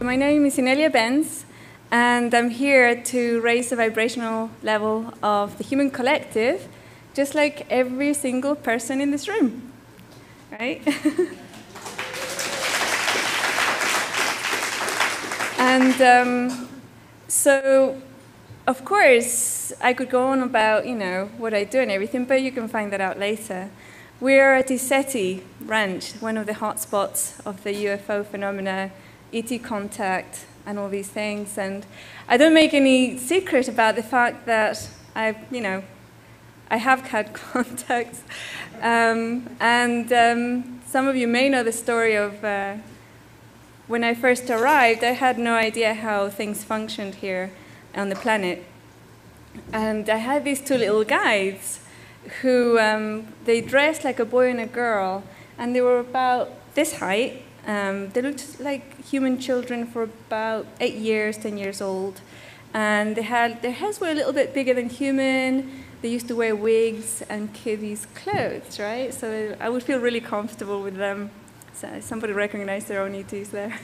My name is Inelia Benz, and I'm here to raise the vibrational level of the human collective, just like every single person in this room, right? And so, of course, I could go on about, what I do and everything, but you can find that out later. We're at ECETI Ranch, one of the hotspots of the UFO phenomena, ET contact, and all these things. And I don't make any secret about the fact that I have had contacts. Some of you may know the story of when I first arrived, I had no idea how things functioned here on the planet. And I had these two little guides who, they dressed like a boy and a girl, and they were about this height. They looked like human children for about 8 years, 10 years old. And their heads were a little bit bigger than human. They used to wear wigs and kiddies' clothes, right? So I would feel really comfortable with them. So somebody recognized their own ETs there.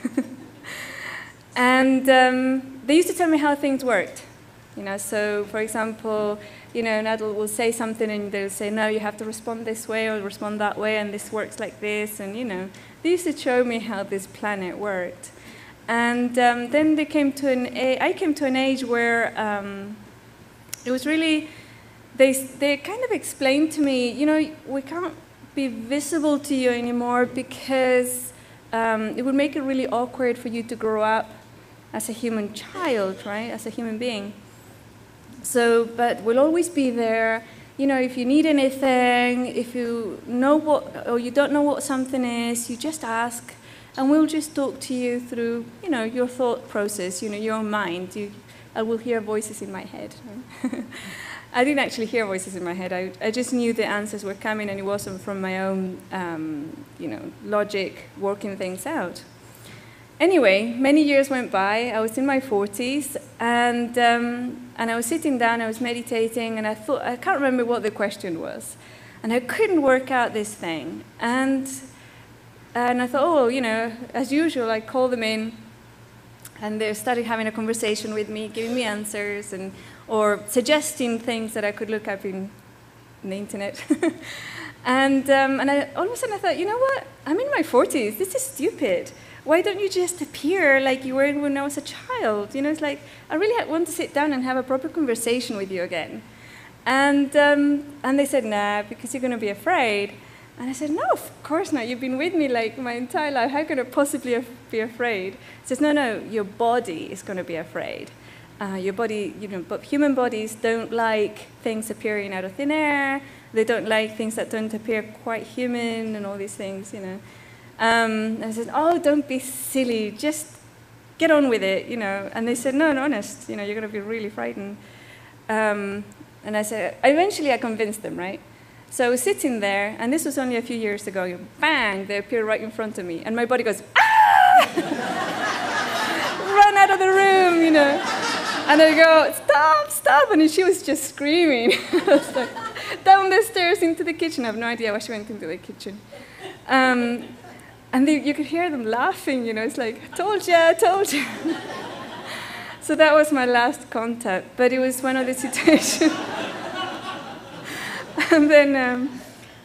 And they used to tell me how things worked. So for example, an adult will say something and they'll say, no, you have to respond this way or respond that way, and this works like this. And, they used to show me how this planet worked. And then I came to an age where it was really, they kind of explained to me, we can't be visible to you anymore because it would make it really awkward for you to grow up as a human child, right, as a human being. So, but we'll always be there. If you need anything, if you know what, or you don't know what something is, you just ask, and we'll just talk to you through, your thought process, your own mind. I will hear voices in my head. Right? I didn't actually hear voices in my head. I just knew the answers were coming, and it wasn't from my own, logic working things out. Anyway, many years went by. I was in my 40s, and I was sitting down, I was meditating, and I can't remember what the question was. And I couldn't work out this thing. And I thought, as usual, I called them in, and they started having a conversation with me, giving me answers, or suggesting things that I could look up in the internet. And all of a sudden I thought, you know what? I'm in my 40s. This is stupid. Why don't you just appear like you were when I was a child? It's like, I really want to sit down and have a proper conversation with you again. And they said, nah, because you're going to be afraid. And I said, no, of course not. You've been with me like my entire life. How could I possibly be afraid? He says, no, your body is going to be afraid. Your body, but human bodies don't like things appearing out of thin air. They don't like things that don't appear quite human and all these things, And I said, oh, don't be silly. Just get on with it, And they said, no, honest, you're going to be really frightened. And I said, eventually I convinced them, right? So I was sitting there, and this was only a few years ago. Bang, they appear right in front of me. And my body goes, ah! Run out of the room, And I go, stop. And she was just screaming. I was like, down the stairs into the kitchen. I have no idea why she went into the kitchen. And you could hear them laughing, It's like, told you. So that was my last contact. But it was one of the situations. And then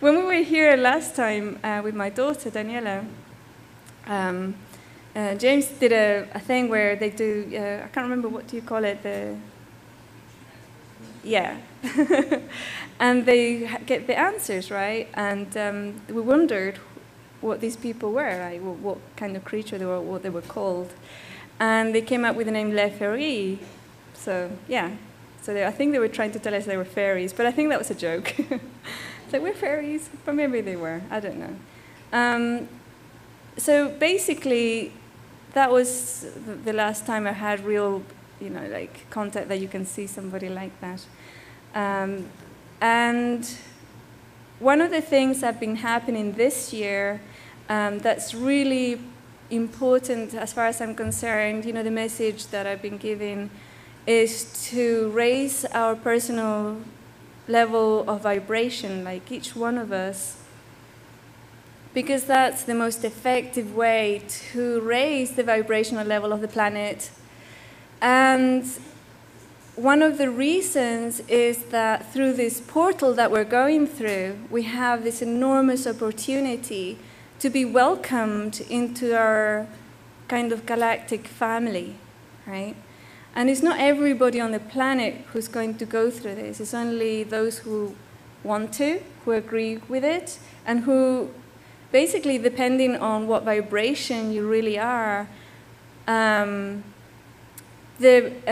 when we were here last time with my daughter, Daniela, James did a thing where they do, I can't remember, what do you call it? Yeah. And they get the answers, right? And we wondered what these people were, right? What kind of creature they were, what they were called. And they came up with the name Les Fairies. So, yeah. So I think they were trying to tell us they were fairies, but I think that was a joke. It's like, we're fairies, but maybe they were. I don't know. So basically, that was the last time I had real, like contact that you can see somebody like that. And one of the things that have been happening this year that's really important as far as I'm concerned, the message that I've been giving is to raise our personal level of vibration, like each one of us, because that's the most effective way to raise the vibrational level of the planet. And one of the reasons is that through this portal that we're going through, we have this enormous opportunity to be welcomed into our kind of galactic family, right? And it's not everybody on the planet who's going to go through this. It's only those who want to, who agree with it, and who basically, depending on what vibration you really are, the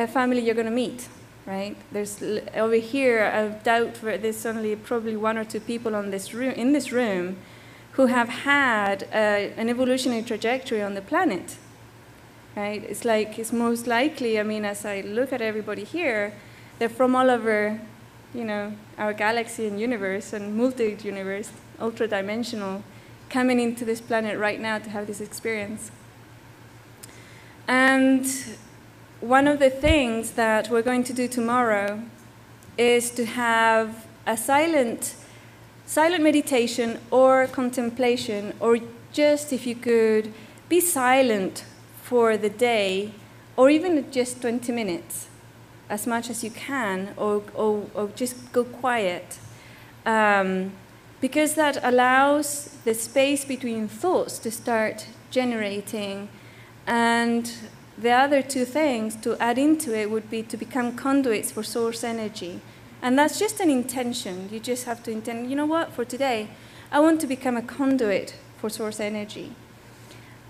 family you're going to meet, right? There's over here, I doubt there's only probably 1 or 2 people in this room who have had an evolutionary trajectory on the planet. Right? It's like, it's most likely, I mean, as I look at everybody here, they're from all over, you know, our galaxy and universe and multi-universe, ultra-dimensional, coming into this planet right now to have this experience. And one of the things that we're going to do tomorrow is to have a silent meditation or contemplation, or just, if you could, be silent for the day, or even just 20 minutes, as much as you can, or just go quiet. Because that allows the space between thoughts to start generating. And the other 2 things to add into it would be to become conduits for source energy. And that's just an intention. You just have to intend, you know what, for today, I want to become a conduit for source energy.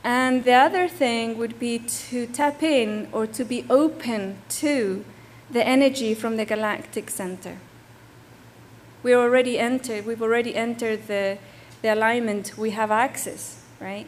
And the other thing would be to tap in or to be open to the energy from the galactic center. We've already entered the alignment, we have access, right?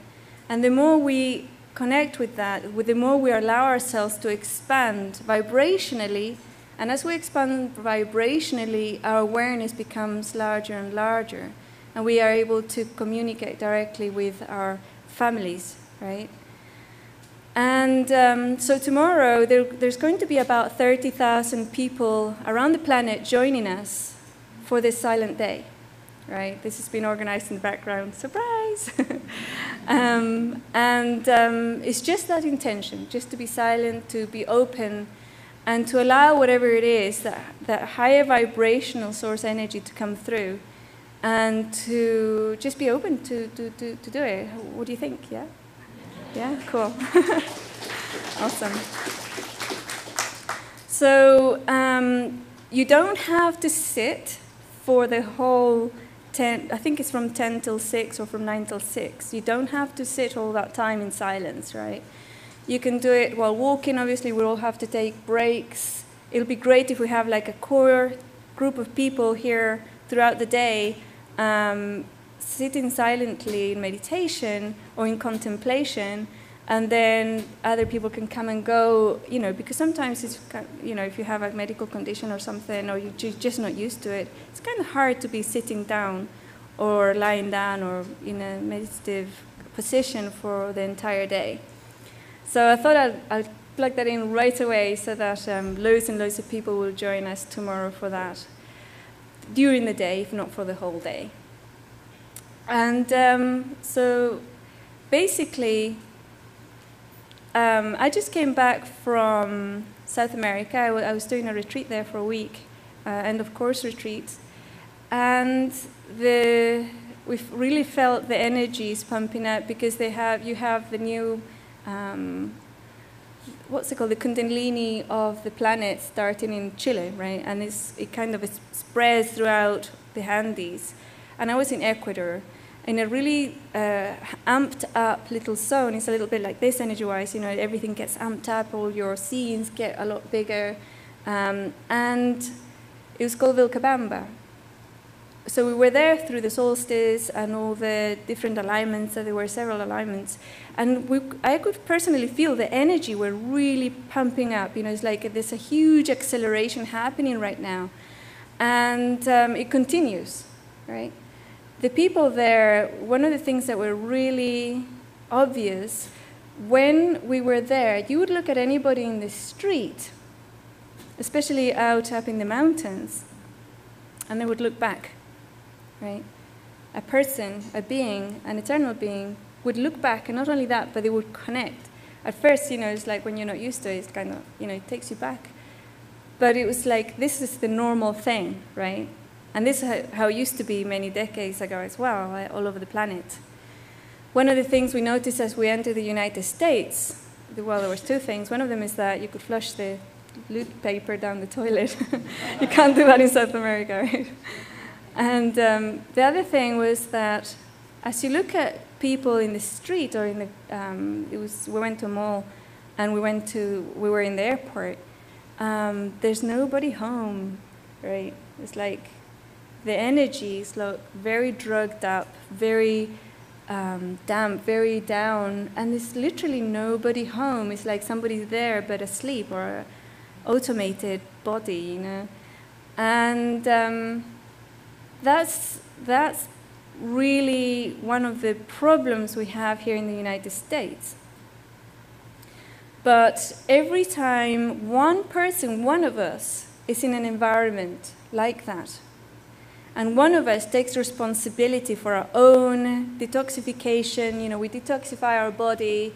And the more we connect with that, the more we allow ourselves to expand vibrationally, and as we expand vibrationally, our awareness becomes larger and larger, and we are able to communicate directly with our families, right? And so tomorrow, there's going to be about 30,000 people around the planet joining us for this silent day, right? This has been organized in the background, surprise! It's just that intention, just to be silent, to be open, and to allow whatever it is, that higher vibrational source energy to come through, and to just be open to do it. What do you think, yeah? Yeah, cool. Awesome. So you don't have to sit for the whole 10, I think it's from 10 till 6 or from 9 till 6. You don't have to sit all that time in silence, right? You can do it while walking. Obviously, we all have to take breaks. It'll be great if we have like a core group of people here throughout the day sitting silently in meditation or in contemplation, and then other people can come and go, you know, because sometimes it's, you know, if you have a medical condition or something, or you're just not used to it, it's kind of hard to be sitting down or lying down or in a meditative position for the entire day. So I thought I'd plug that in right away so that loads and loads of people will join us tomorrow for that, during the day, if not for the whole day. And so basically, I just came back from South America. I was doing a retreat there for a week, end of course retreat. And we've really felt the energies pumping up because you have the new, what's it called, the Kundalini of the planet starting in Chile, right? And it kind of spreads throughout the Andes. And I was in Ecuador, in a really amped up little zone. It's a little bit like this energy-wise, you know, everything gets amped up, all your scenes get a lot bigger. And it was called Vilcabamba. So we were there through the solstice and all the different alignments, so there were several alignments. And I could personally feel the energy were really pumping up. You know, it's like there's a huge acceleration happening right now. And it continues, right? The people there, one of the things that were really obvious, when we were there, you would look at anybody in the street, especially out up in the mountains, and they would look back, right? a person, a being, an eternal being, would look back, and not only that, but they would connect. At first, it's like when you're not used to it, it's kind of, it takes you back. But it was like, this is the normal thing, right? And this is how it used to be many decades ago as well, all over the planet. One of the things we noticed as we entered the United States, well, there was two things. One of them is that you could flush the loot paper down the toilet. You can't do that in South America, right? And the other thing was that as you look at people in the street or in the, we went to a mall and we were in the airport, there's nobody home, right? It's like the energy is like very drugged up, very damp, very down, and there's literally nobody home. It's like somebody's there but asleep or an automated body, And that's really one of the problems we have here in the United States. But every time one person, one of us, is in an environment like that, and one of us takes responsibility for our own detoxification, we detoxify our body,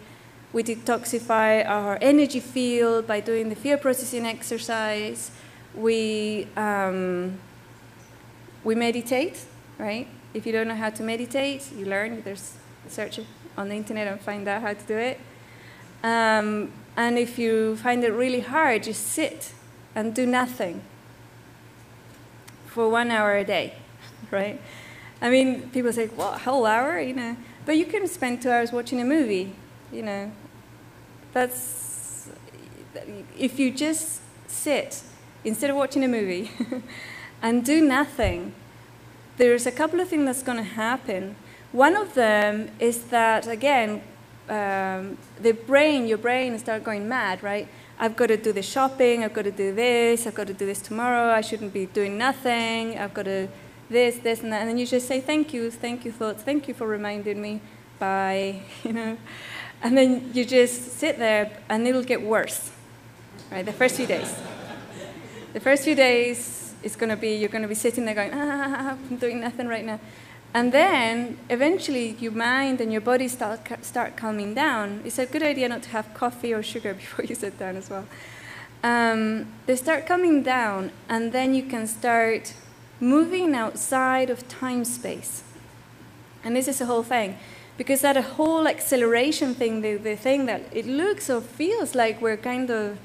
we detoxify our energy field by doing the fear processing exercise, we meditate, right? If you don't know how to meditate, you learn. There's search on the internet and find out how to do it. And if you find it really hard, just sit and do nothing for 1 hour a day, right? I mean, people say, what, a whole hour, But you can spend 2 hours watching a movie, That's, if you just sit instead of watching a movie and do nothing, there's a couple of things that's going to happen. One of them is that, again, your brain starts going mad, right? I've got to do the shopping, I've got to do this, I've got to do this tomorrow, I shouldn't be doing nothing, I've got to this, and that. And then you just say, thank you, thoughts, thank you for reminding me, bye, And then you just sit there, and it'll get worse, right? The first few days. The first few days, you're going to be sitting there going, I'm doing nothing right now. And then, eventually, your mind and your body start calming down. It's a good idea not to have coffee or sugar before you sit down as well. They start calming down, and then you can start moving outside of time-space. And this is the whole thing. Because that whole acceleration thing, the thing that it looks or feels like we're kind of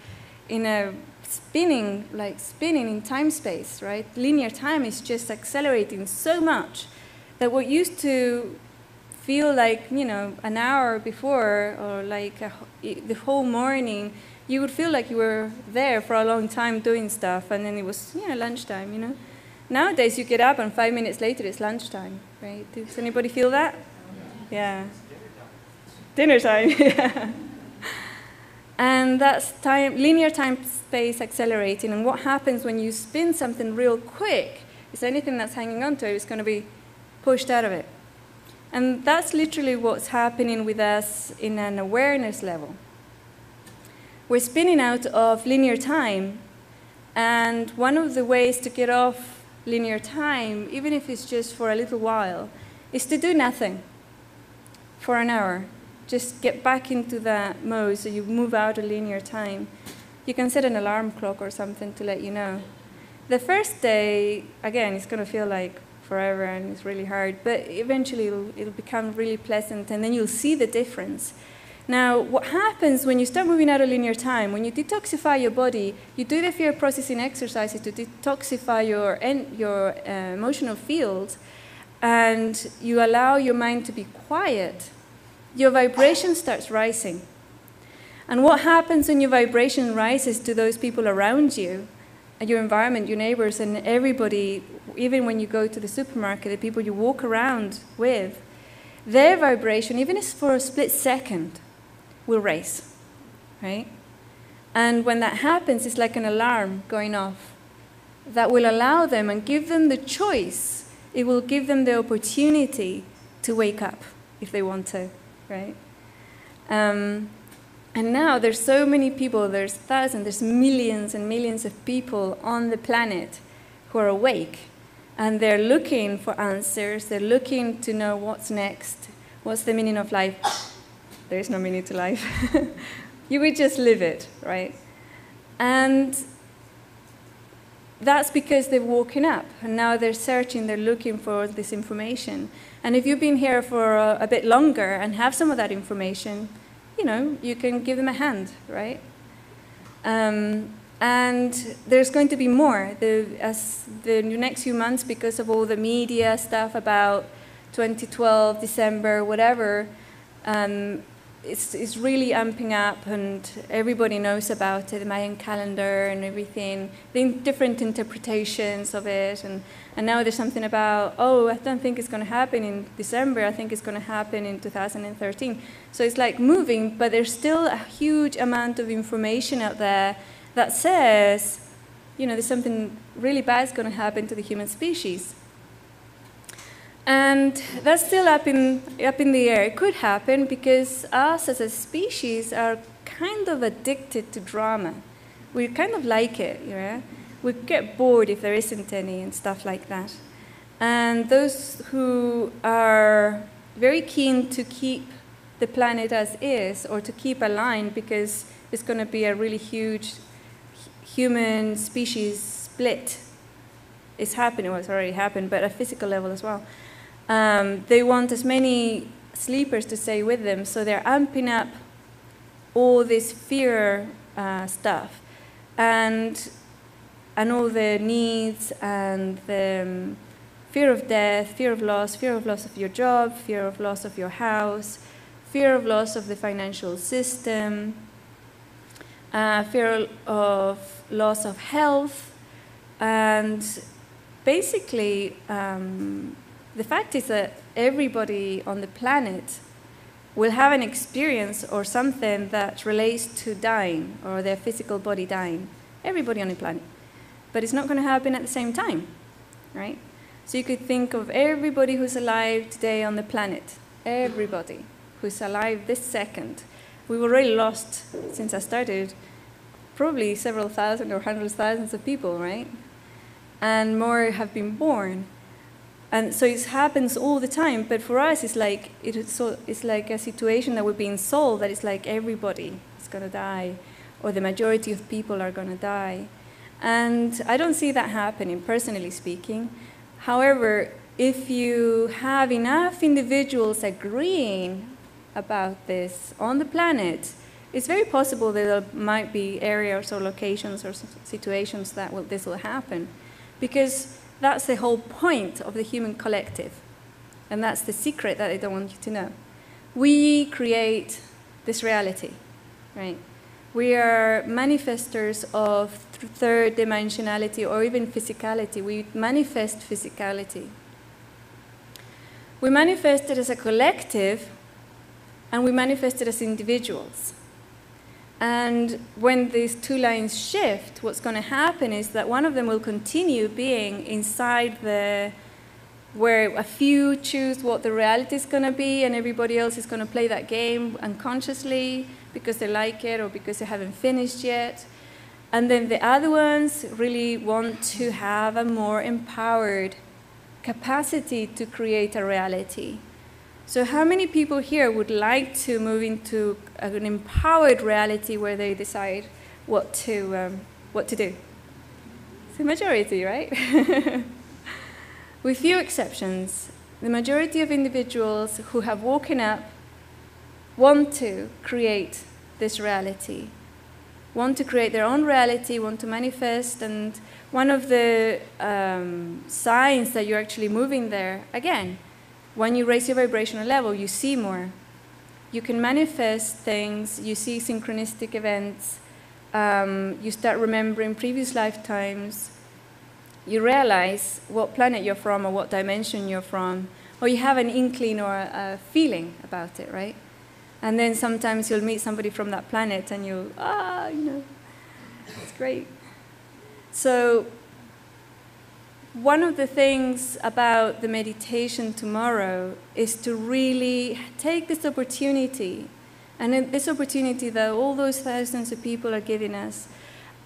in a spinning in time-space, right? Linear time is just accelerating so much that what used to feel like, an hour before or like the whole morning, you would feel like you were there for a long time doing stuff, and then it was, lunchtime, Nowadays, you get up and 5 minutes later, it's lunchtime, right? Does anybody feel that? Yeah. Dinner time, yeah. And that's linear time-space accelerating. And what happens when you spin something real quick is anything that's hanging onto it is going to be pushed out of it. And that's literally what's happening with us in an awareness level. We're spinning out of linear time. And one of the ways to get off linear time, even if it's just for a little while, is to do nothing for an hour. Just get back into that mode so you move out of linear time. You can set an alarm clock or something to let you know. The first day, again, it's going to feel like forever and it's really hard, but eventually it'll become really pleasant, and then you'll see the difference. Now, what happens when you start moving out of linear time, when you detoxify your body, you do the fear processing exercises to detoxify your emotional field, and you allow your mind to be quiet, your vibration starts rising. And what happens when your vibration rises to those people around you, and your environment, your neighbors, and everybody, even when you go to the supermarket, the people you walk around with, their vibration, even if it's for a split second, will raise, right? And when that happens, it's like an alarm going off that will allow them and give them the choice. It will give them the opportunity to wake up if they want to, right? And now there's so many people, there's thousands, there's millions and millions of people on the planet who are awake. And they're looking for answers. They're looking to know what's next. What's the meaning of life? There is no meaning to life. You would just live it, right? And that's because they've woken up. And now they're searching, they're looking for this information. And if you've been here for a bit longer and have some of that information, you know, you can give them a hand, right? And there's going to be more. As the next few months, because of all the media stuff about 2012, December, whatever, it's really amping up, and everybody knows about it, the Mayan calendar and everything, the different interpretations of it. And now there's something about, oh, I don't think it's going to happen in December, I think it's going to happen in 2013. So it's like moving, but there's still a huge amount of information out there that says, you know, there's something really bad is going to happen to the human species. And that's still up in the air. It could happen because us as a species are kind of addicted to drama. We kind of like it, you know? We get bored if there isn't any and stuff like that. And those who are very keen to keep the planet as is, or to keep aligned, because it's going to be a really huge human species split. It's happening, well, it's already happened, but at a physical level as well. They want as many sleepers to stay with them, so they're amping up all this fear stuff, and all the needs, and the fear of death, fear of loss of your job, fear of loss of your house, fear of loss of the financial system, fear of loss of health, and basically the fact is that everybody on the planet will have an experience or something that relates to dying, or their physical body dying. Everybody on the planet. But it's not going to happen at the same time, right? So you could think of everybody who's alive today on the planet, everybody who's alive this second. We've already lost, since I started, probably several thousand or hundreds of thousands of people, right? And more have been born. And so it happens all the time, but for us it's like a situation that we're being solved, that it's like everybody is going to die, or the majority of people are going to die. And I don't see that happening, personally speaking. However, if you have enough individuals agreeing about this on the planet, it's very possible that there might be areas or locations or situations that this will happen. Because that's the whole point of the human collective. And that's the secret that I don't want you to know. We create this reality, right? We are manifestors of third dimensionality, or even physicality. We manifest physicality. We manifest it as a collective, and we manifest it as individuals. And when these two lines shift, what's going to happen is that one of them will continue being inside where a few choose what the reality is going to be, and everybody else is going to play that game unconsciously because they like it or because they haven't finished yet. And then the other ones really want to have a more empowered capacity to create a reality. So how many people here would like to move into an empowered reality where they decide what to do? It's the majority, right? With few exceptions, the majority of individuals who have woken up want to create this reality, want to create their own reality, want to manifest. And one of the signs that you're actually moving there, again, when you raise your vibrational level, you see more. You can manifest things, you see synchronistic events, you start remembering previous lifetimes, you realize what planet you're from or what dimension you're from, or you have an inkling or a feeling about it, right? And then sometimes you'll meet somebody from that planet and you'll, it's great. So one of the things about the meditation tomorrow is to really take this opportunity, and this opportunity that all those thousands of people are giving us,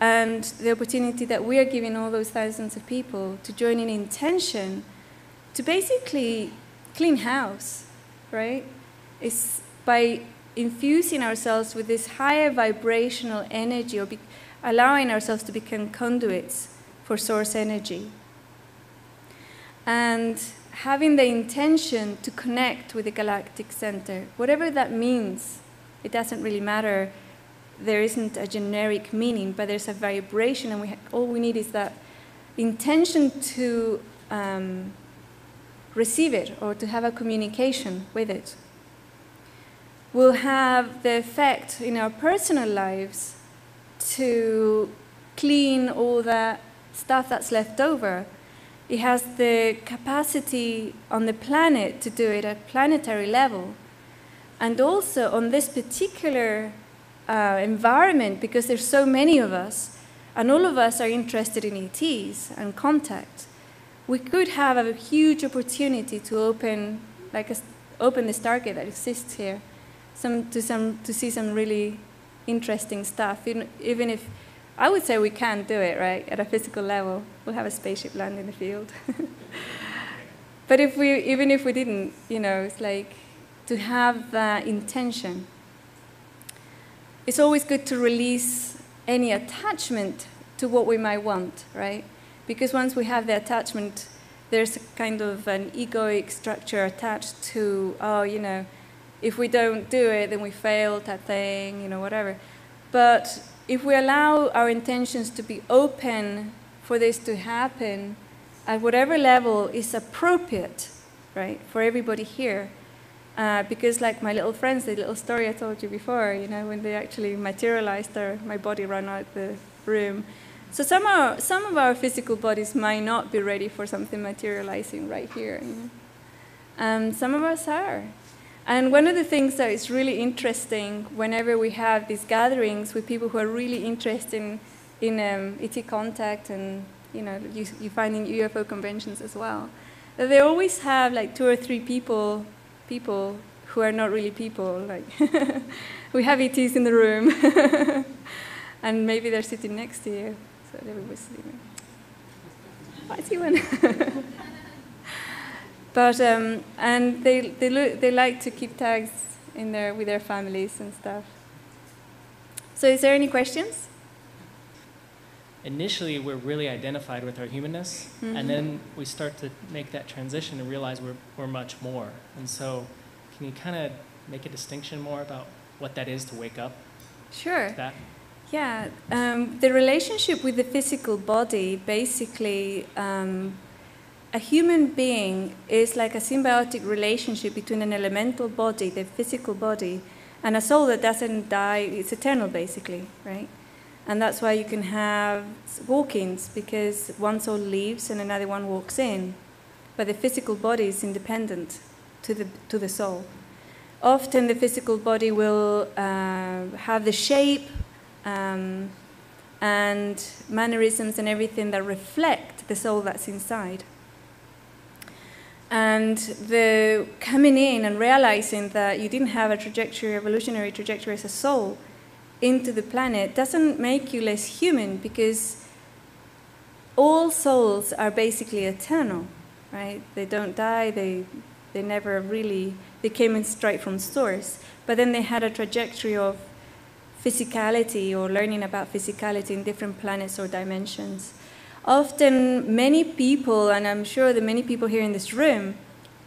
and the opportunity that we are giving all those thousands of people to join in intention to basically clean house, right? It's by infusing ourselves with this higher vibrational energy, or allowing ourselves to become conduits for source energy. And having the intention to connect with the galactic center, whatever that means, it doesn't really matter. There isn't a generic meaning, but there's a vibration, and all we need is that intention to receive it, or to have a communication with it. Will have the effect in our personal lives to clean all that stuff that's left over. It has the capacity on the planet to do it at planetary level. And also on this particular environment, because there's so many of us, and all of us are interested in ETs and contact, we could have a huge opportunity to open the stargate that exists here, to see some really interesting stuff. Even if, I would say we can do it, right, at a physical level. We'll have a spaceship land in the field. But even if we didn't, it's like to have that intention. It's always good to release any attachment to what we might want, right? Because once we have the attachment, there's a kind of an egoic structure attached to, if we don't do it, then we failed that thing, whatever. But if we allow our intentions to be open for this to happen, at whatever level is appropriate, right, for everybody here, because like my little friends, the little story I told you before, when they actually materialized, my body ran out the room. So some of our physical bodies might not be ready for something materializing right here. And some of us are. And one of the things that is really interesting whenever we have these gatherings with people who are really interested in ET contact, and you find in UFO conventions as well, that they always have like 2 or 3 people who are not really people. Like we have ETs in the room, and maybe they're sitting next to you, so everybody's sleeping. I see one. But and they like to keep tags in there with their families and stuff. So is there any questions? Initially, we're really identified with our humanness, and then we start to make that transition and realize we're much more. And so, can you kind of make a distinction more about what that is to wake up? Sure. To that? Yeah. The relationship with the physical body, basically. A human being is like a symbiotic relationship between an elemental body, the physical body, and a soul that doesn't die. It's eternal, basically, right? And that's why you can have walk-ins, because one soul leaves and another one walks in. But the physical body is independent to the soul. Often the physical body will have the shape and mannerisms and everything that reflect the soul that's inside. And the coming in and realizing that you didn't have a trajectory, evolutionary trajectory as a soul into the planet doesn't make you less human, because all souls are basically eternal, right? They don't die, they never really, they came in straight from source, but then they had a trajectory of physicality or learning about physicality in different planets or dimensions. Often, many people, and I'm sure that many people here in this room,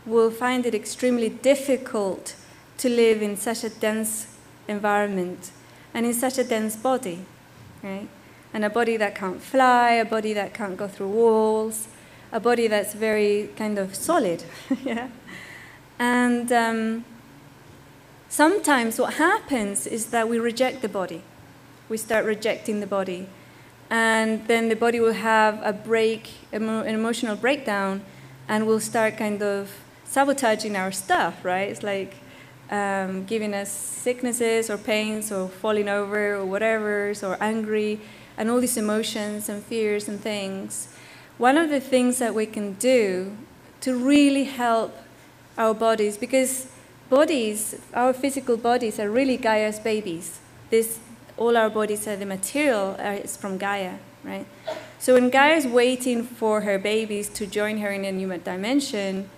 will find it extremely difficult to live in such a dense environment and in such a dense body, right? And a body that can't fly, a body that can't go through walls, a body that's very kind of solid, yeah? And sometimes what happens is that we reject the body. We start rejecting the body. And then the body will have a an emotional breakdown, and we'll start kind of sabotaging our stuff, right? It's like giving us sicknesses or pains or falling over or whatever, or angry, and all these emotions and fears and things. One of the things that we can do to really help our bodies, because bodies, our physical bodies, are really Gaia's babies. all our bodies are the material is from Gaia, right? So when Gaia is waiting for her babies to join her in a new dimension,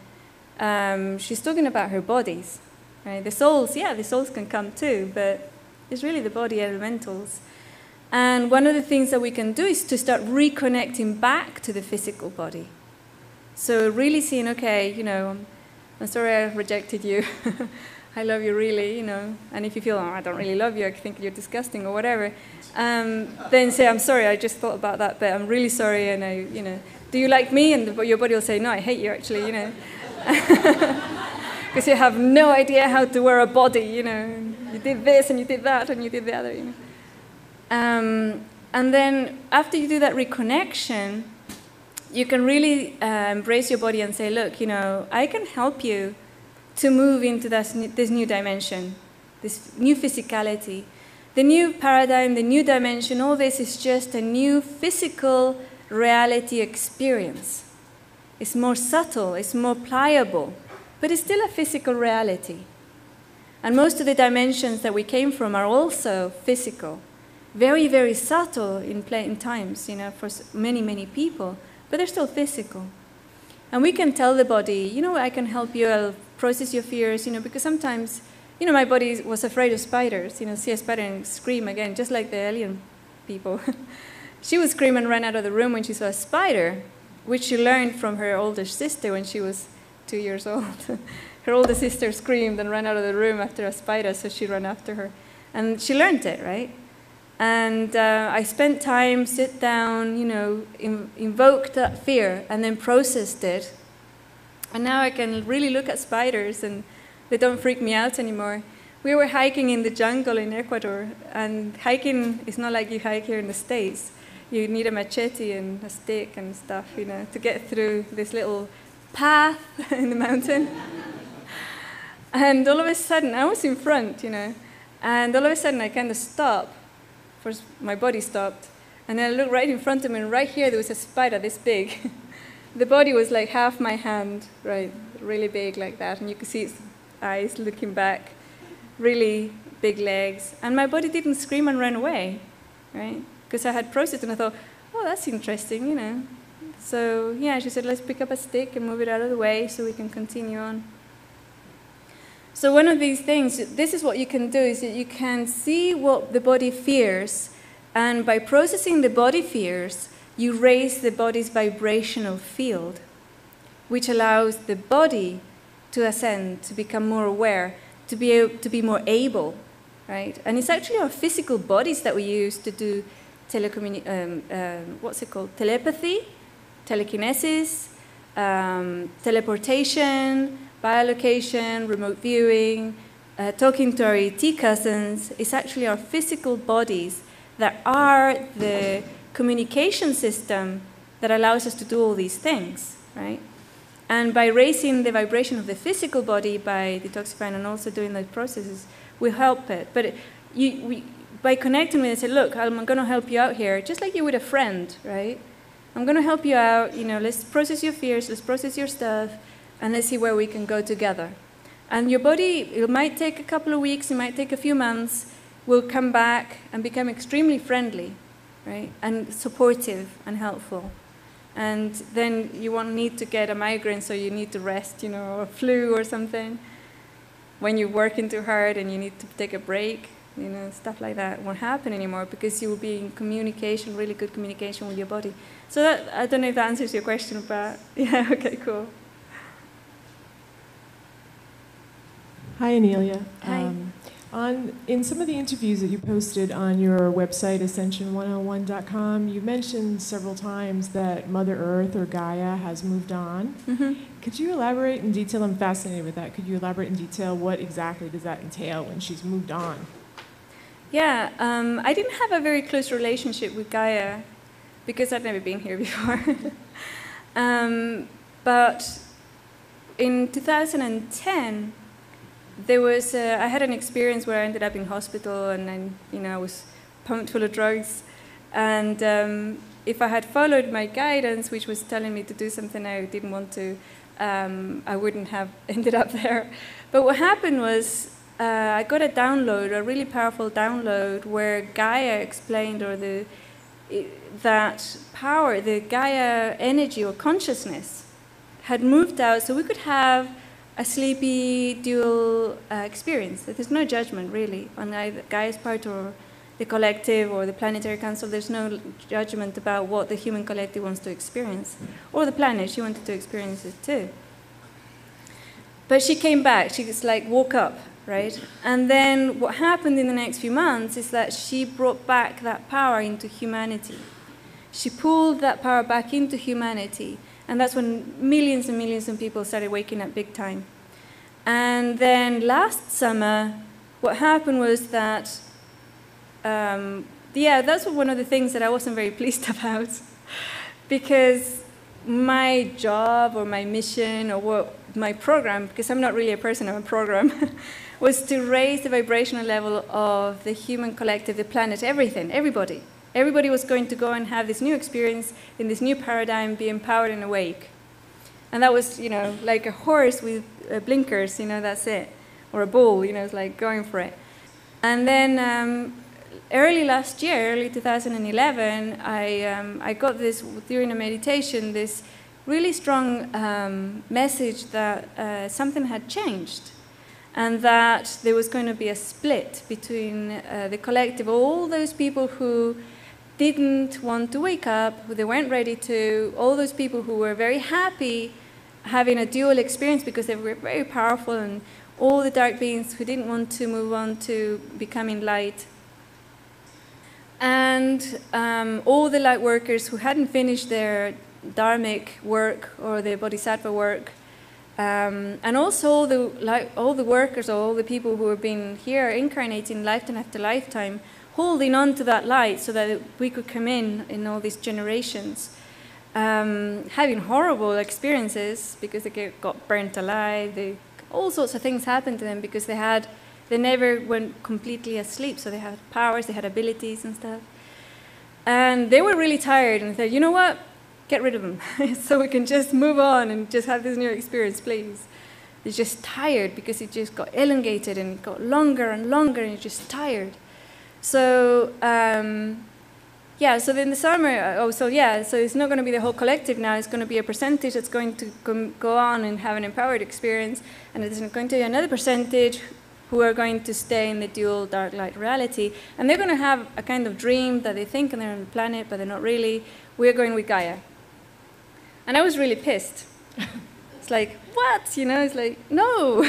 she's talking about her bodies, right? The souls, yeah, the souls can come too, but it's really the body elementals. And one of the things that we can do is to start reconnecting back to the physical body. So really seeing, okay, you know, I'm sorry I rejected you. I love you really, you know. And if you feel, oh, I don't really love you, I think you're disgusting or whatever, then say, I'm sorry, I just thought about that, but I'm really sorry, and you know, do you like me? And your body will say, no, I hate you actually, you know. Because you have no idea how to wear a body, you know. You did this and you did that and you did the other, you know. And then after you do that reconnection, you can really embrace your body and say, look, you know, I can help you to move into this new dimension, this new physicality. The new paradigm, the new dimension, all this is just a new physical reality experience. It's more subtle, it's more pliable, but it's still a physical reality. And most of the dimensions that we came from are also physical. Very, very subtle in times, you know, for many, many people, but they're still physical. And we can tell the body, you know, I can help you, I'll process your fears, you know, because sometimes, you know, my body was afraid of spiders, you know, see a spider and scream again, just like the alien people. She would scream and run out of the room when she saw a spider, which she learned from her older sister when she was 2 years old. Her older sister screamed and ran out of the room after a spider, so she ran after her. And she learned it, right? And I spent time, sit down, you know, invoked that fear and then processed it. And now I can really look at spiders and they don't freak me out anymore. We were hiking in the jungle in Ecuador, and hiking is not like you hike here in the States. You need a machete and a stick and stuff, you know, to get through this little path in the mountain. And all of a sudden, I was in front, you know, and all of a sudden I kind of stopped. First, my body stopped, and then I looked right in front of me, and right here there was a spider this big. The body was like half my hand, right, really big like that, and you could see its eyes looking back, really big legs, and my body didn't scream and run away, right, because I had processed, and I thought, oh, that's interesting, you know. So, yeah, she said, let's pick up a stick and move it out of the way so we can continue on. So one of these things, this is what you can do, is that you can see what the body fears, and by processing the body fears, you raise the body's vibrational field, which allows the body to ascend, to become more aware, to be more able, right? And it's actually our physical bodies that we use to do telepathy, telekinesis, teleportation, biolocation, remote viewing, talking to our ET cousins. It's actually our physical bodies that are the communication system that allows us to do all these things, right? And by raising the vibration of the physical body, by detoxifying and also doing those processes, we help it. But by connecting with it, say, look, I'm going to help you out here, just like you would a friend, right? I'm going to help you out, you know, let's process your fears, let's process your stuff, and let's see where we can go together. And your body, it might take a couple of weeks, it might take a few months, will come back and become extremely friendly, right? And supportive and helpful. And then you won't need to get a migraine, so you need to rest, you know, or a flu or something. When you're working too hard and you need to take a break, you know, stuff like that won't happen anymore because you will be in communication, really good communication with your body. So that, I don't know if that answers your question, but yeah, okay, cool. Hi, Inelia. Hi. In some of the interviews that you posted on your website, ascension101.com, you mentioned several times that Mother Earth or Gaia has moved on. Mm-hmm. Could you elaborate in detail? I'm fascinated with that. Could you elaborate in detail what exactly does that entail when she's moved on? Yeah, I didn't have a very close relationship with Gaia because I'd never been here before. But in 2010, there was I had an experience where I ended up in hospital, and I was pumped full of drugs. And if I had followed my guidance, which was telling me to do something I didn't want to, I wouldn't have ended up there. But what happened was I got a download, a really powerful download, where Gaia explained, or that power, the Gaia energy or consciousness, had moved out, so we could have a sleepy dual experience. There's no judgment really on either Gaia's part or the collective or the planetary council. There's no judgment about what the human collective wants to experience, or the planet. She wanted to experience it too. But she came back. She just like woke up, right? And then what happened in the next few months is that she brought back that power into humanity. She pulled that power back into humanity. And that's when millions and millions of people started waking up big time. And then last summer, what happened was that, that's one of the things that I wasn't very pleased about. Because my job or my mission or my program, because I'm not really a person, I'm a program, was to raise the vibrational level of the human collective, the planet, everything, everybody. Everybody was going to go and have this new experience in this new paradigm, be empowered and awake. And that was, like a horse with blinkers, that's it. Or a bull, it's like going for it. And then early last year, early 2011, I got this, during a meditation, this really strong message that something had changed. And that there was going to be a split between the collective, all those people who didn't want to wake up, they weren't ready to, all those people who were very happy having a dual experience because they were very powerful, and all the dark beings who didn't want to move on to becoming light. And all the light workers who hadn't finished their dharmic work or their bodhisattva work, and also all the workers, or all the people who have been here incarnating lifetime after lifetime, holding on to that light so that we could come in all these generations, having horrible experiences because they got burnt alive. All sorts of things happened to them because they never went completely asleep, so they had powers, they had abilities and stuff. And they were really tired, and they said, you know what, get rid of them, so we can just move on and just have this new experience, please. They're just tired because it just got elongated and it got longer and longer, and you're just tired. So, so then the summer, so it's not going to be the whole collective now, it's going to be a percentage that's going to go on and have an empowered experience, and there's going to be another percentage who are going to stay in the dual dark light reality, and they're going to have a kind of dream that they think they're on the planet, but they're not really. We're going with Gaia. And I was really pissed. It's like, what? It's like, no,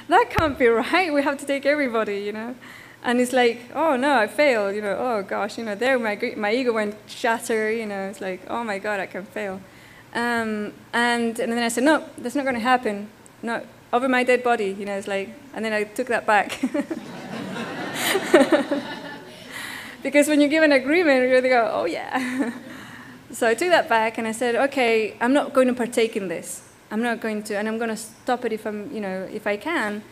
that can't be right. We have to take everybody, And it's like, oh no, I failed, oh gosh, there my ego went shatter, it's like, oh my God, I can fail. And then I said, no, that's not going to happen. No, over my dead body, it's like, and then I took that back. Because when you give an agreement, you really go, oh yeah. So I took that back and I said, okay, I'm not going to partake in this. I'm not going to, and I'm going to stop it if I can.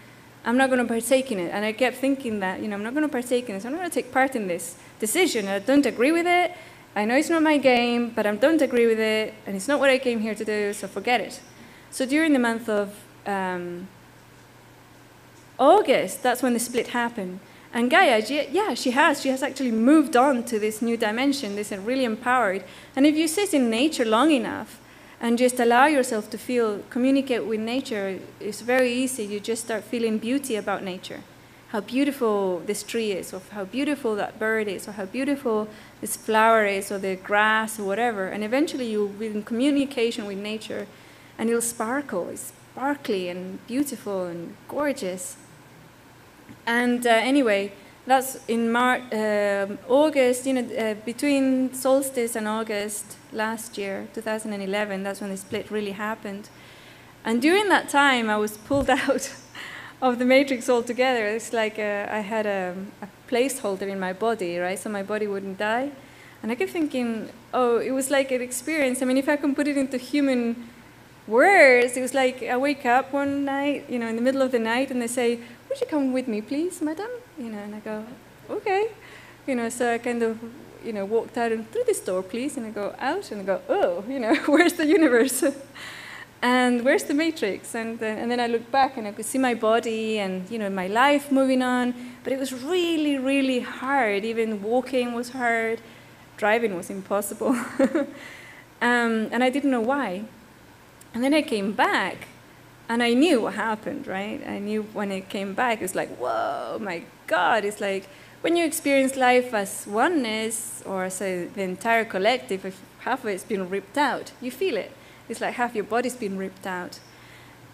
I'm not going to partake in it. And I kept thinking that, I'm not going to partake in this. I'm not going to take part in this decision. I don't agree with it. I know it's not my game, but I don't agree with it. And it's not what I came here to do, so forget it. So during the month of August, that's when the split happened. And Gaia, she has actually moved on to this new dimension, this really empowered. And if you sit in nature long enough and just allow yourself to communicate with nature, it's very easy. You just start feeling beauty about nature. How beautiful this tree is, or how beautiful that bird is, or how beautiful this flower is, or the grass, or whatever. And eventually you'll be in communication with nature, and it'll sparkle. It's sparkly and beautiful and gorgeous. And anyway, that's in August, between solstice and August last year, 2011, that's when the split really happened. And during that time, I was pulled out of the matrix altogether. It's like I had a placeholder in my body, right? So my body wouldn't die. And I kept thinking, oh, it was like an experience. I mean, if I can put it into human words, it was like I wake up one night, in the middle of the night, and they say, would you come with me, please, madam? And I go, okay. So I kind of, walked out and through this door, please. And I go out and I go, oh, where's the universe? and where's the matrix? And then I looked back and I could see my body and, you know, my life moving on. But it was really, really hard. Even walking was hard. Driving was impossible. And I didn't know why. And then I came back and I knew what happened, right? I knew when I came back, it was like, whoa, my God. It's like when you experience life as oneness or as the entire collective, if half of it's been ripped out, you feel it. It's like half your body's been ripped out.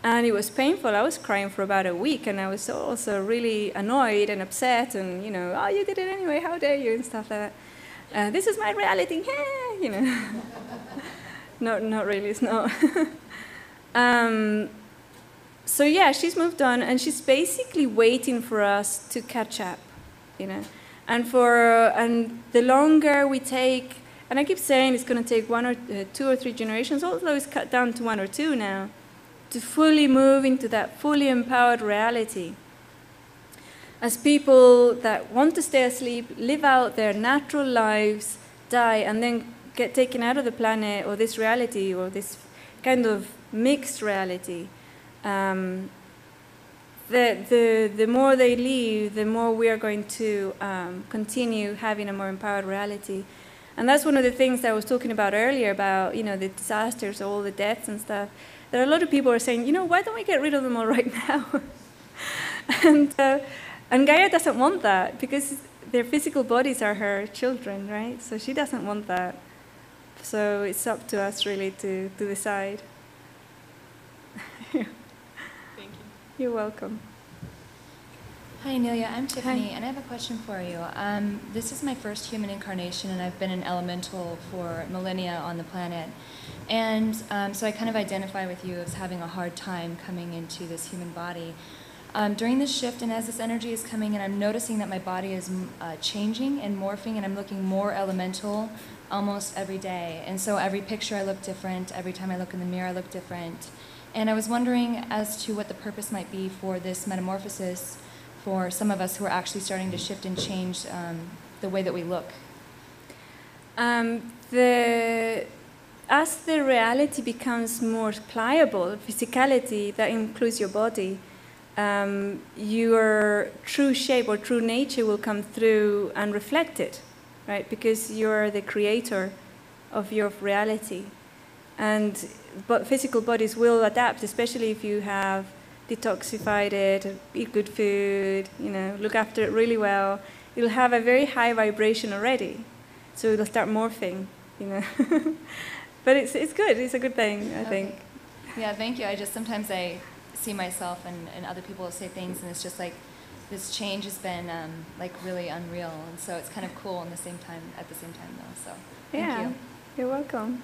And it was painful. I was crying for about a week, and I was also really annoyed and upset and, you know, oh, you did it anyway, how dare you, and stuff like that. This is my reality, you know. Not really, it's not. So yeah, she's moved on, and she's basically waiting for us to catch up, you know. And the longer we take, and I keep saying it's going to take 1 or 2 or 3 generations, although it's cut down to 1 or 2 now, to fully move into that fully empowered reality. As people that want to stay asleep, live out their natural lives, die, and then get taken out of the planet or this reality or this kind of mixed reality, the more they leave, the more we are going to continue having a more empowered reality. And that's one of the things that I was talking about earlier about, you know, the disasters, all the deaths and stuff. There are a lot of people who are saying, you know, why don't we get rid of them all right now? And Gaia doesn't want that because their physical bodies are her children, right? So she doesn't want that. So it's up to us really to decide. Thank you. You're welcome. Hi, Inelia. I'm Tiffany, and I have a question for you. This is my first human incarnation, and I've been an elemental for millennia on the planet. And so I kind of identify with you as having a hard time coming into this human body. During this shift, and as this energy is coming in, I'm noticing that my body is changing and morphing, and I'm looking more elemental almost every day. And so every picture I look different, every time I look in the mirror I look different. And I was wondering as to what the purpose might be for this metamorphosis for some of us who are actually starting to shift and change the way that we look. As the reality becomes more pliable, physicality, that includes your body, your true shape or true nature will come through and reflect it, right? Because you're the creator of your reality. But physical bodies will adapt, especially if you have detoxified it, eat good food, you know, look after it really well. It'll have a very high vibration already, so it'll start morphing, you know. But it's good. It's a good thing, I think. Yeah, thank you. Sometimes I see myself and other people say things, and it's just like this change has been like really unreal, and so it's kind of cool at the same time though. So thank you. You're welcome.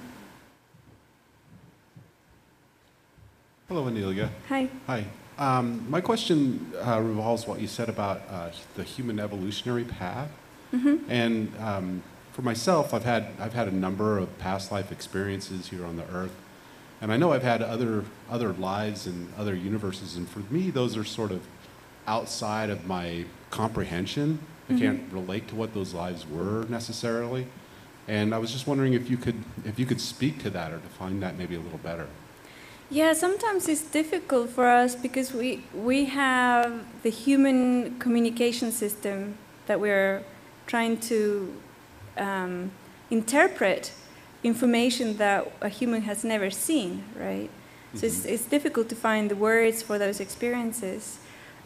Hello, Inelia. Hi. Hi. My question revolves what you said about the human evolutionary path. Mm-hmm. And for myself, I've had a number of past life experiences here on the Earth, and I know I've had other lives and other universes, and for me, those are sort of outside of my comprehension. I can't relate to what those lives were necessarily, and I was just wondering if you could speak to that or define that maybe a little better. Yeah, sometimes it's difficult for us because we have the human communication system that we're trying to interpret information that a human has never seen, right? Mm-hmm. So it's difficult to find the words for those experiences.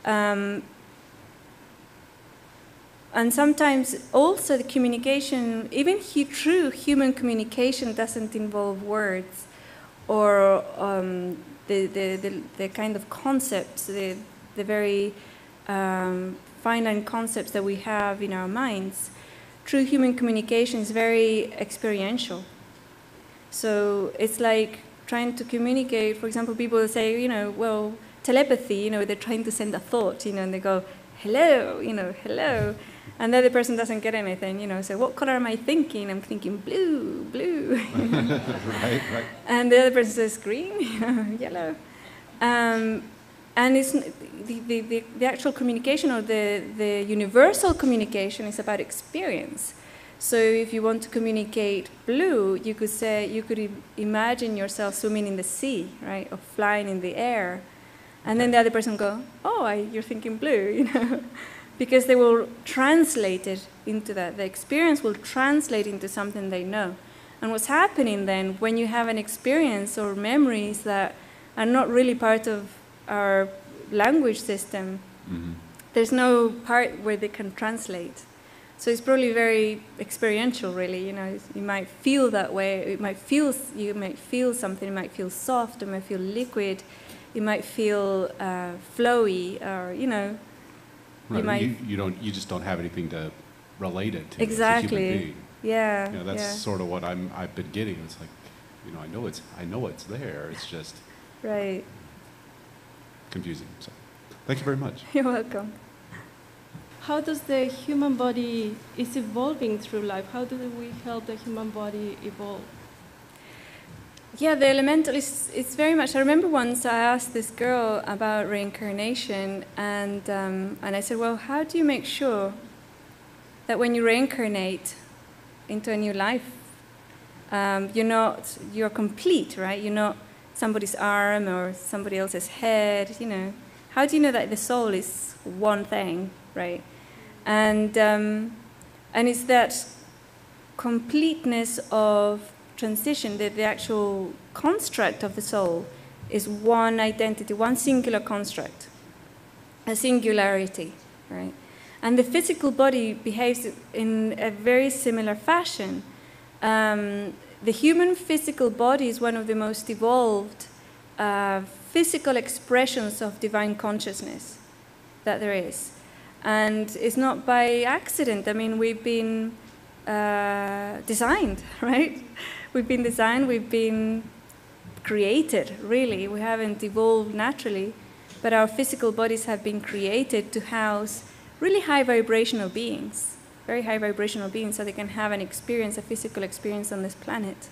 And sometimes also the communication, even true human communication doesn't involve words. Or the kind of concepts, the very finite concepts that we have in our minds. True human communication is very experiential. So it's like trying to communicate. For example, people say, you know, well, telepathy, you know, they're trying to send a thought, you know, and they go, hello, you know, hello. And the other person doesn't get anything, you know. So what color am I thinking? I'm thinking blue, blue. Right. And the other person says green, you know, yellow. And it's the actual communication or the universal communication is about experience. So if you want to communicate blue, you could say, you could imagine yourself swimming in the sea, right, or flying in the air. And then the other person go, oh, you're thinking blue, you know, because they will translate it into that. The experience will translate into something they know. And what's happening then, when you have an experience or memories that are not really part of our language system, there's no part where they can translate. So it's probably very experiential, really. You know, you might feel that way. You might feel something. It might feel soft. It might feel liquid. It might feel flowy, or you know. Right. You just don't have anything to relate it to. Exactly. As a human being. Yeah. You know, that's sort of what I've been getting. It's like, you know, I know it's there. It's just right. Confusing. So, thank you very much. You're welcome. How does the human body is evolving through life? How do we help the human body evolve? Yeah, the elemental it's very much. I remember once I asked this girl about reincarnation, and I said, well, how do you make sure that when you reincarnate into a new life, you're complete, right? You're not somebody's arm or somebody else's head, you know. How do you know that the soul is one thing, right? And it's that completeness of transition, that the actual construct of the soul is one identity, one singular construct, a singularity, right? And the physical body behaves in a very similar fashion. The human physical body is one of the most evolved physical expressions of divine consciousness that there is. And it's not by accident. I mean, we've been designed, right? We've been designed, we've been created, really. We haven't evolved naturally, but our physical bodies have been created to house really high vibrational beings, very high vibrational beings, so they can have an experience, a physical experience on this planet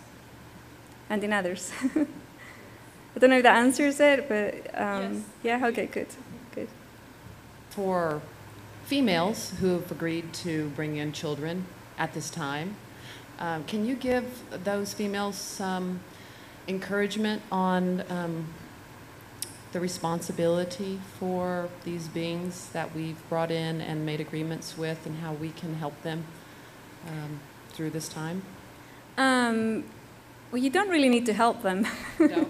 and in others. I don't know if that answers it, but yes. Yeah, okay, good. For females who have agreed to bring in children at this time, can you give those females some encouragement on the responsibility for these beings that we've brought in and made agreements with, and how we can help them through this time? Well, you don't really need to help them. No.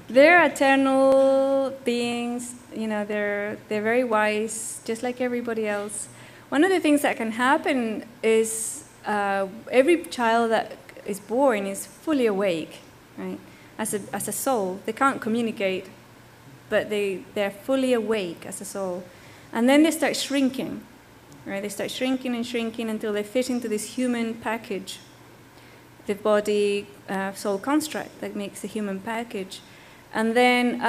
They're eternal beings, you know, they're very wise, just like everybody else. One of the things that can happen is every child that is born is fully awake, right? As a soul. They can't communicate, but they're fully awake as a soul. And then they start shrinking, right? They start shrinking and shrinking until they fit into this human package, the body soul construct that makes the human package. And then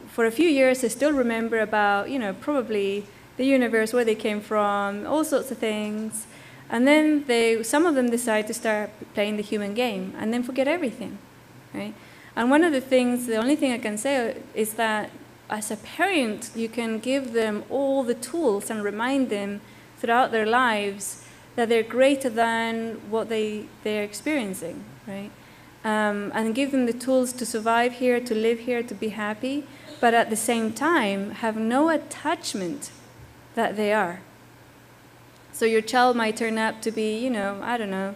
for a few years, they still remember about, you know, probably the universe, where they came from, all sorts of things. And then some of them decide to start playing the human game and then forget everything, right? And one of the things, the only thing I can say is that as a parent, you can give them all the tools and remind them throughout their lives that they're greater than what they're experiencing, right? And give them the tools to survive here, to live here, to be happy, but at the same time have no attachment that they are. So your child might turn up to be, you know, I don't know,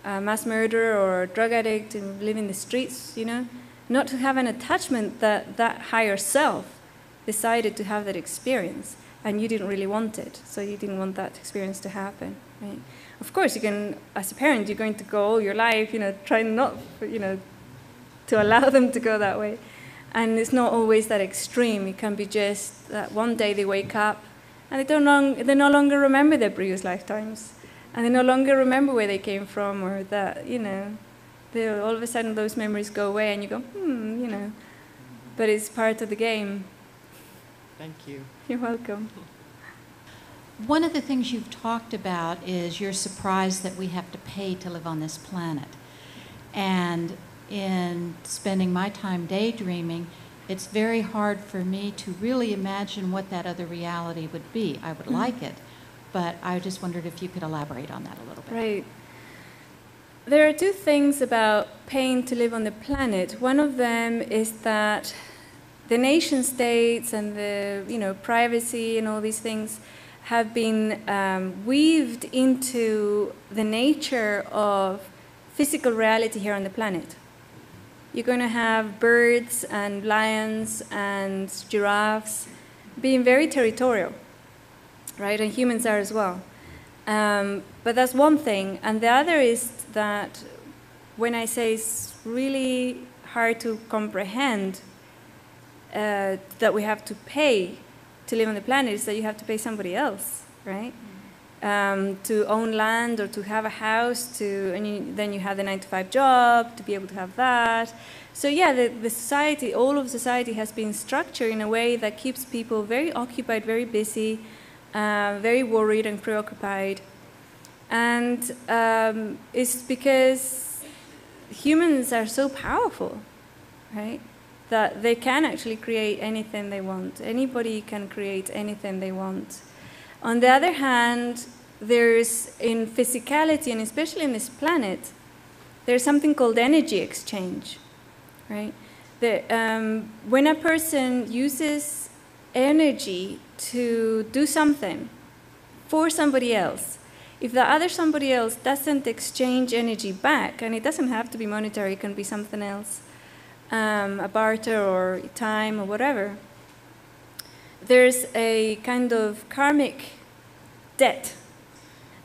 a mass murderer or a drug addict and live in the streets, you know, not to have an attachment that that higher self decided to have that experience, and you didn't really want it, so you didn't want that experience to happen, right? Of course, you can, as a parent, you're going to go all your life, you know, trying not, you know, to allow them to go that way. And it's not always that extreme. It can be just that one day they wake up and they no longer remember their previous lifetimes. And they no longer remember where they came from, or that, you know, all of a sudden those memories go away and you go, you know. But it's part of the game. Thank you. You're welcome. One of the things you've talked about is you're surprised that we have to pay to live on this planet. And in spending my time daydreaming, it's very hard for me to really imagine what that other reality would be. I would like it, but I just wondered if you could elaborate on that a little bit. Right. There are two things about paying to live on the planet. One of them is that the nation states and the privacy and all these things have been weaved into the nature of physical reality here on the planet. You're going to have birds and lions and giraffes being very territorial, right? And humans are as well. But that's one thing. And the other is that when I say it's really hard to comprehend that we have to pay to live on the planet, is that you have to pay somebody else, right? To own land or to have a house, then you have the 9-to-5 job to be able to have that. So yeah, the society, all of society has been structured in a way that keeps people very occupied, very busy, very worried and preoccupied. And it's because humans are so powerful, right? That they can actually create anything they want. Anybody can create anything they want. On the other hand, there's in physicality, and especially in this planet, there's something called energy exchange, right? When a person uses energy to do something for somebody else, if the other somebody else doesn't exchange energy back, and it doesn't have to be monetary, it can be something else, a barter or time or whatever, there's a kind of karmic debt.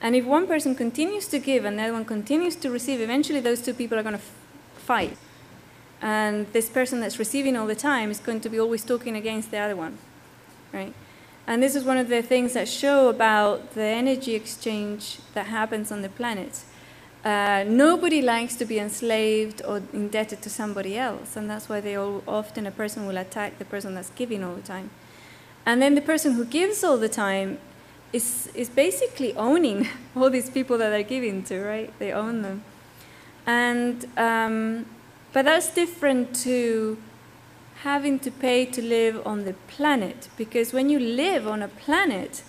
And if one person continues to give and the other one continues to receive, eventually those two people are going to fight. And this person that's receiving all the time is going to be always talking against the other one, right? And this is one of the things that show about the energy exchange that happens on the planet. Nobody likes to be enslaved or indebted to somebody else, and that's why often a person will attack the person that's giving all the time. And then the person who gives all the time is basically owning all these people that they're giving to, right? They own them. And but that's different to having to pay to live on the planet, because when you live on a planet,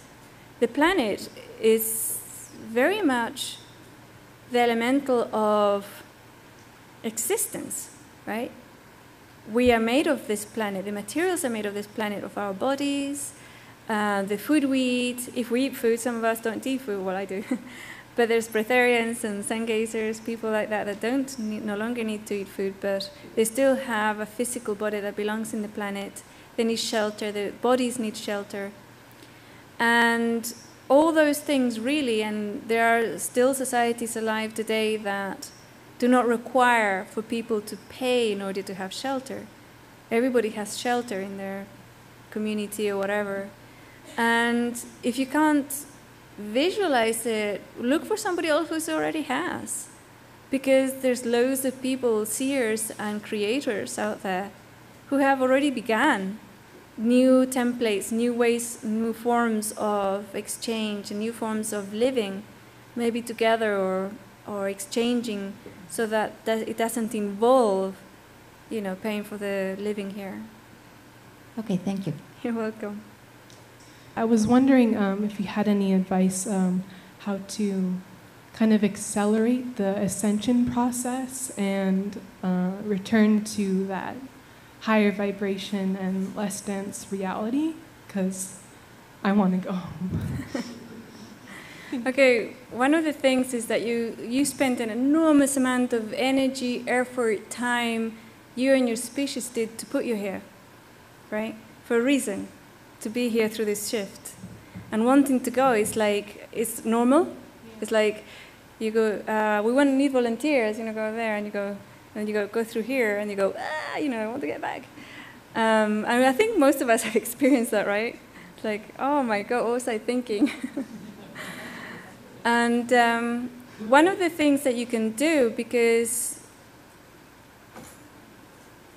the planet is very much the elemental of existence, right? We are made of this planet. The materials are made of this planet, of our bodies, the food we eat. If we eat food, some of us don't eat food. Well, I do. But there's breatharians and sun gazers, people like that no longer need to eat food, but they still have a physical body that belongs in the planet. They need shelter. The bodies need shelter. And all those things really, and there are still societies alive today that do not require for people to pay in order to have shelter. Everybody has shelter in their community or whatever. And if you can't visualize it, look for somebody else who already has. Because there's loads of people, seers and creators out there who have already begun new templates, new ways, new forms of exchange, and new forms of living, maybe together or exchanging, so that it doesn't involve, paying for the living here. Okay, thank you. You're welcome. I was wondering if you had any advice how to kind of accelerate the ascension process and return to that higher vibration and less dense reality, because I want to go home. Okay, one of the things is that you spent an enormous amount of energy, effort, time, you and your species did to put you here, right? For a reason, to be here through this shift. And wanting to go is like, it's normal. Yeah. It's like, you go, we need volunteers, go there, and you go through here, and you go, I want to get back. I think most of us have experienced that, right? It's like, oh my God, what was I thinking? And one of the things that you can do, because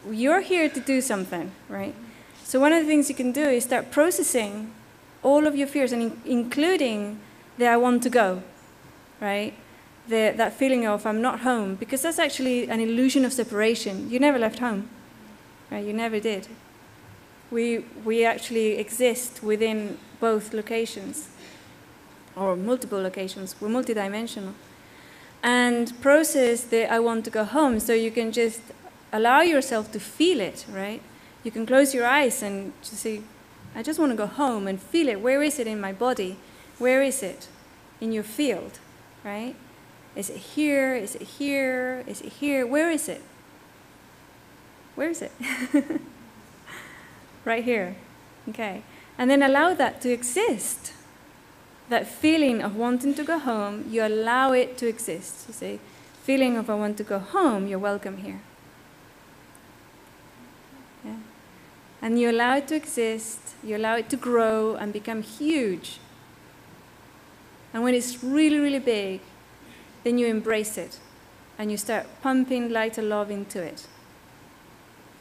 you're here to do something, right? So one of the things you can do is start processing all of your fears, and including the I want to go, right? That feeling of I'm not home, because that's actually an illusion of separation. You never left home, right? You never did. We actually exist within both locations. or multiple locations. We're multidimensional. And process the I want to go home, so you can just allow yourself to feel it, right? You can close your eyes and just say, I just want to go home and feel it. Where is it in my body? Where is it in your field, right? Is it here? Is it here? Is it here? Where is it? Where is it? Right here. Okay. And then allow that to exist. That feeling of wanting to go home, you allow it to exist. You say, feeling of I want to go home, you're welcome here. Yeah. And you allow it to exist, you allow it to grow and become huge. And when it's really, really big, then you embrace it. And you start pumping light of love into it.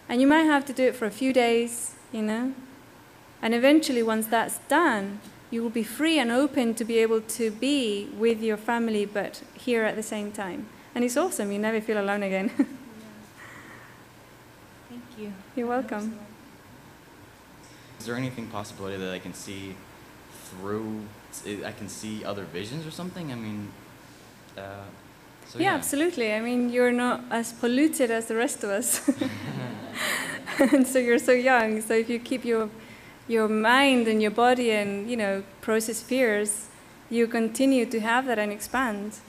And you might have to do it for a few days, you know. And eventually, once that's done, you will be free and open to be able to be with your family, but here at the same time. And it's awesome. You never feel alone again. Thank you. You're welcome. Is there anything possibility that I can see through, I can see other visions or something? I mean, so yeah, absolutely. I mean, you're not as polluted as the rest of us. And so you're so young. So if you keep your mind and your body and, you know, process fears, you continue to have that and expand.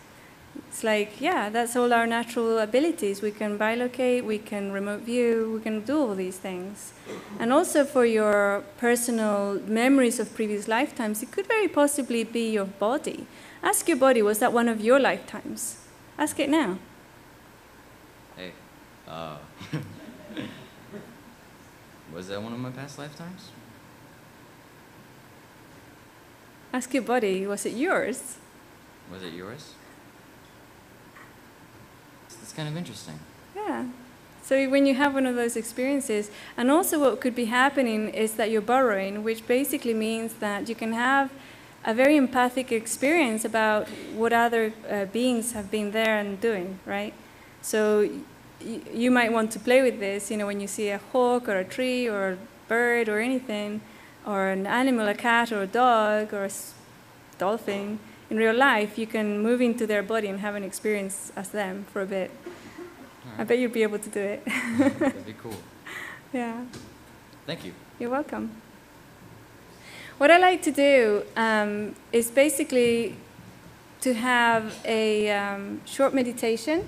It's like, yeah, that's all our natural abilities. We can bilocate, we can remote view, we can do all these things. And also for your personal memories of previous lifetimes, it could very possibly be your body. Ask your body, was that one of your lifetimes? Ask it now. Hey, was that one of my past lifetimes? Ask your body, was it yours? Was it yours? It's kind of interesting. Yeah. So when you have one of those experiences, and also what could be happening is that you're borrowing, which basically means that you can have a very empathic experience about what other beings have been there and doing, right? So you might want to play with this, you know, when you see a hawk or a tree or a bird or anything, or an animal, a cat or a dog or a dolphin, in real life, you can move into their body and have an experience as them for a bit. Right. I bet you'll be able to do it. That'd be cool. Yeah. Thank you. You're welcome. What I like to do is basically to have a short meditation